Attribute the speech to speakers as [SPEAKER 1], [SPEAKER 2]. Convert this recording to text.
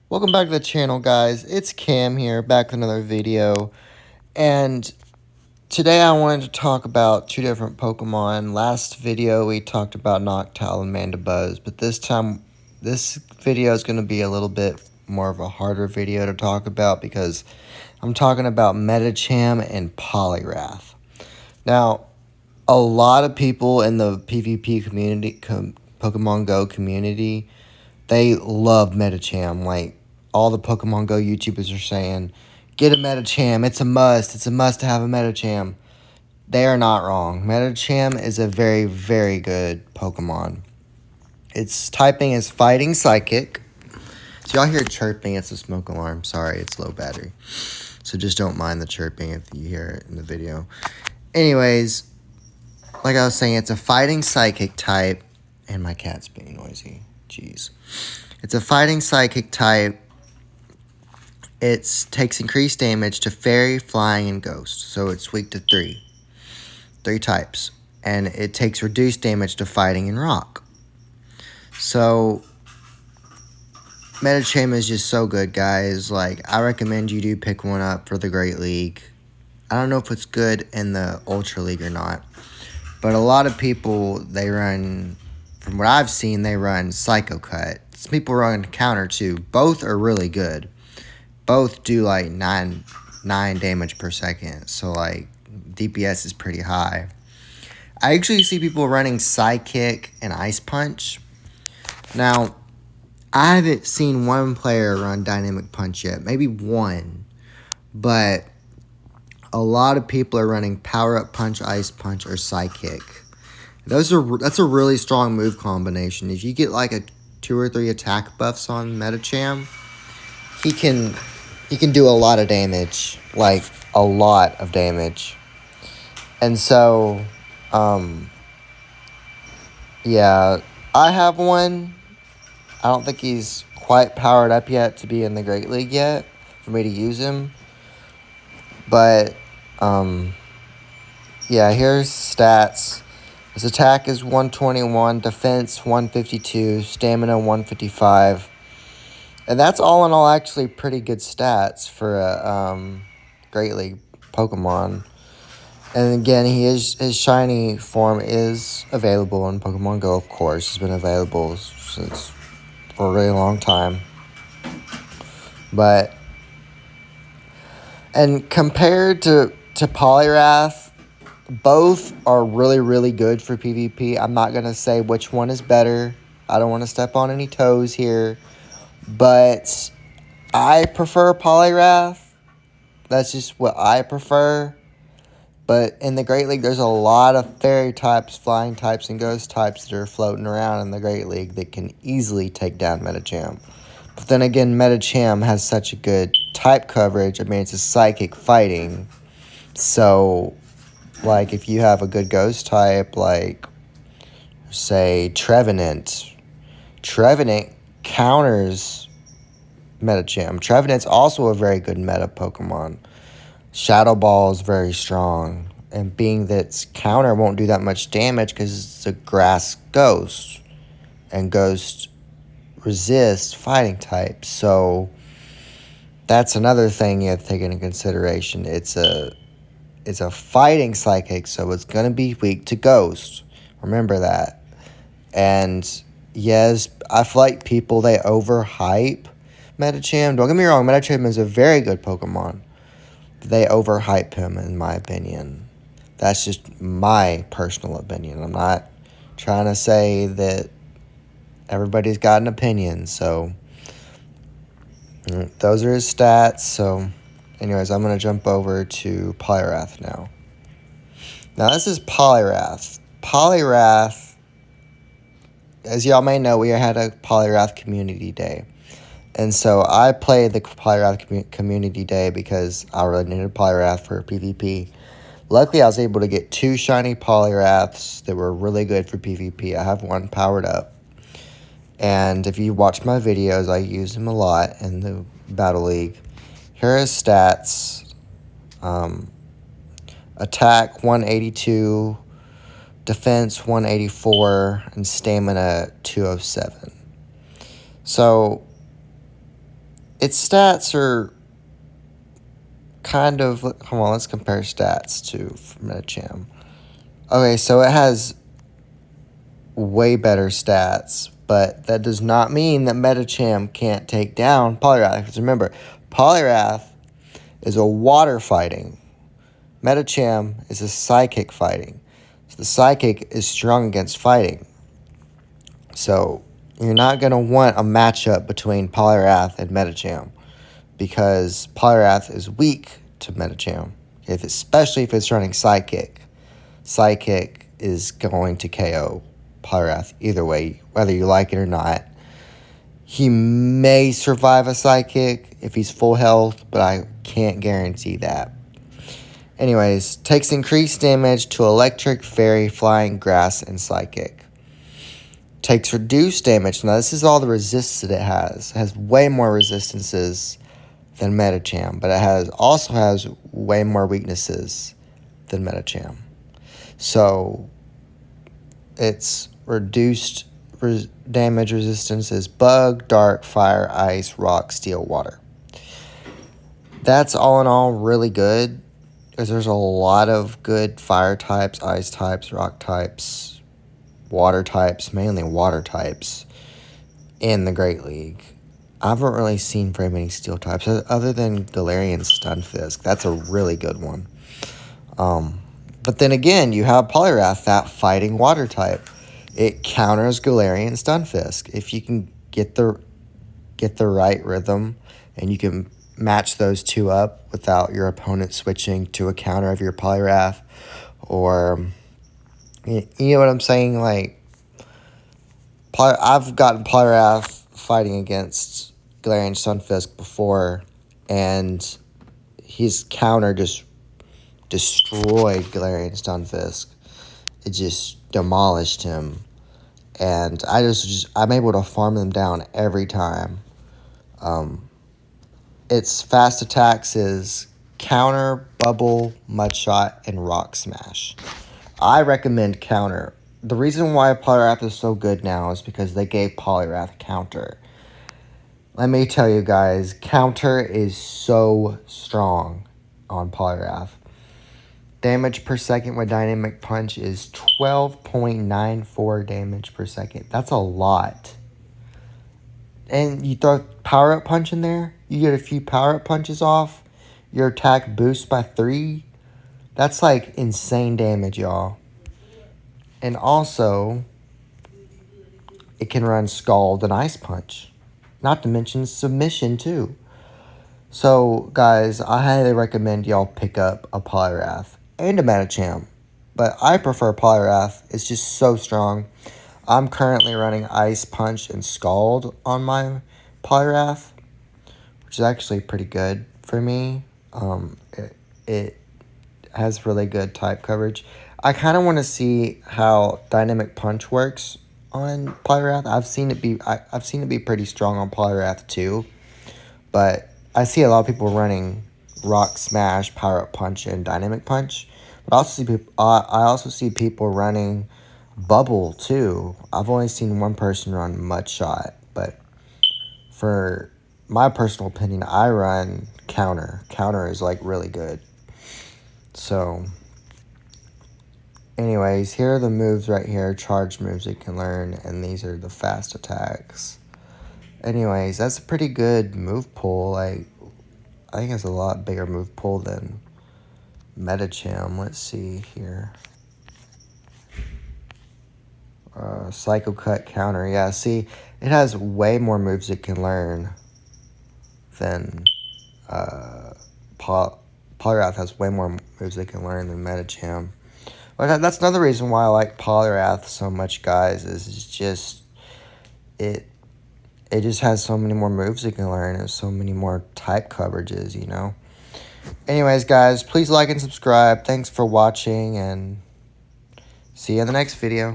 [SPEAKER 1] Welcome back to the channel, guys. It's Cam here, back with another video. And today I wanted to talk about two different Pokemon. Last video we talked about Noctowl and Mandibuzz, but this video is going to be a little bit more of a harder video to talk about because I'm talking about Medicham and Poliwrath. Now, a lot of people in the PvP community, Pokemon Go community, they love Medicham. Like, all the Pokemon Go YouTubers are saying, get a Medicham. It's a must. It's a must to have a Medicham. They are not wrong. Medicham is a very, very good Pokemon. Its typing is Fighting Psychic. So y'all hear chirping. It's a smoke alarm. Sorry, it's low battery. So just don't mind the chirping if you hear it in the video. Anyways, like I was saying, it's a Fighting Psychic type. And my cat's being noisy. Jeez. It's a Fighting Psychic type. It takes increased damage to Fairy, Flying, and Ghost. So it's weak to three types. And it takes reduced damage to Fighting and Rock. So Medicham is just so good, guys. Like, I recommend you do pick one up for the Great League. I don't know if it's good in the Ultra League or not. But a lot of people, they run, from what I've seen, they run Psycho Cut. Some people run Counter too. Both are really good. Both do like 9 damage per second. So like DPS is pretty high. I actually see people running Psychic and Ice Punch. Now, I haven't seen one player run Dynamic Punch yet. Maybe one. But a lot of people are running Power Up Punch, Ice Punch, or Psychic. That's a really strong move combination. If you get like a 2 or 3 attack buffs on Medicham, he can do a lot of damage, like a lot of damage. And so, yeah, I have one. I don't think he's quite powered up yet to be in the Great League yet for me to use him. But, yeah, here's stats. His attack is 121, defense 152, stamina 155. And that's all in all actually pretty good stats for a Great League Pokemon. And again, his shiny form is available in Pokemon Go, of course. It's been available since for a really long time. But, and compared to Poliwrath, both are really, really good for PvP. I'm not going to say which one is better. I don't want to step on any toes here. But I prefer Poliwrath. That's just what I prefer. But in the Great League, there's a lot of Fairy types, Flying types, and Ghost types that are floating around in the Great League that can easily take down Medicham. But then again, Medicham has such a good type coverage. I mean, it's a Psychic Fighting. So, like, if you have a good Ghost type, like, say, Trevenant counters Medicham. Trevenant's also a very good meta Pokemon. Shadow Ball is very strong. And being that its counter won't do that much damage because it's a grass ghost. And ghost resists fighting types. So that's another thing you have to take into consideration. It's a fighting psychic, so it's going to be weak to ghost. Remember that. And yes, I feel like people, they overhype Medicham. Don't get me wrong, Medicham is a very good Pokemon. They overhype him, in my opinion. That's just my personal opinion. I'm not trying to say that everybody's got an opinion. So, those are his stats. So, anyways, I'm going to jump over to Poliwrath now. Now, this is Poliwrath. Poliwrath, as y'all may know, we had a Poliwrath Community Day. And so I played the Poliwrath Community Day because I really needed Poliwrath for PvP. Luckily, I was able to get 2 shiny Poliwraths that were really good for PvP. I have one powered up. And if you watch my videos, I use them a lot in the Battle League. Here are his stats. Attack 182, defense 184, and stamina 207. So its stats are kind of... Come on, let's compare stats to Medicham. Okay, so it has way better stats, but that does not mean that Medicham can't take down Poliwrath. Because remember, Poliwrath is a water fighting. Medicham is a psychic fighting. So the psychic is strong against fighting. So you're not going to want a matchup between Poliwrath and Medicham, because Poliwrath is weak to Medicham, especially if it's running Psychic. Psychic is going to KO Poliwrath either way, whether you like it or not. He may survive a Psychic if he's full health, but I can't guarantee that. Anyways, takes increased damage to Electric, Fairy, Flying, Grass, and Psychic. Takes reduced damage. Now, this is all the resists that it has. It has way more resistances than Medicham, but it also has way more weaknesses than Medicham. So, its reduced damage resistance is Bug, Dark, Fire, Ice, Rock, Steel, Water. That's all in all really good, because there's a lot of good fire types, ice types, rock types, water types, mainly water types, in the Great League. I haven't really seen very many steel types, other than Galarian Stunfisk. That's a really good one. But then again, you have Poliwrath, that fighting water type. It counters Galarian Stunfisk. If you can get the right rhythm, and you can match those two up without your opponent switching to a counter of your Poliwrath, or you know what I'm saying? Like, I've gotten Poliwrath fighting against Galarian Stunfisk before, and his counter just destroyed Galarian Stunfisk. It just demolished him, and I'm able to farm them down every time. Its fast attacks is Counter, Bubble, Mud Shot, and Rock Smash. I recommend Counter. The reason why Poliwrath is so good now is because they gave Poliwrath Counter. Let me tell you guys, Counter is so strong on Poliwrath. Damage per second with Dynamic Punch is 12.94 damage per second. That's a lot. And you throw Power-Up Punch in there, you get a few Power-Up Punches off, your attack boosts by 3. That's like insane damage, y'all. And also, it can run Scald and Ice Punch. Not to mention Submission, too. So, guys, I highly recommend y'all pick up a Poliwrath and a Medicham. But I prefer Poliwrath. It's just so strong. I'm currently running Ice Punch and Scald on my Poliwrath, which is actually pretty good for me. It has really good type coverage. I kind of want to see how Dynamic Punch works on Poliwrath. I've seen it be pretty strong on Poliwrath too, but I see a lot of people running Rock Smash, Power Up Punch, and Dynamic Punch. But I also see people running Bubble too. I've only seen one person run Mud Shot, but for my personal opinion, I run Counter. Counter is like really good. So, anyways, here are the moves right here, charge moves it can learn, and these are the fast attacks. Anyways, that's a pretty good move pool. Like, I think it's a lot bigger move pool than Medicham. Let's see here. Psycho Cut, Counter. Yeah, see, it has way more moves it can learn than Poliwrath has way more moves it can learn than Medicham. But that's another reason why I like Poliwrath so much, guys, is it's just it just has so many more moves it can learn and so many more type coverages, you know. Anyways, guys, please like and subscribe. Thanks for watching, and see you in the next video.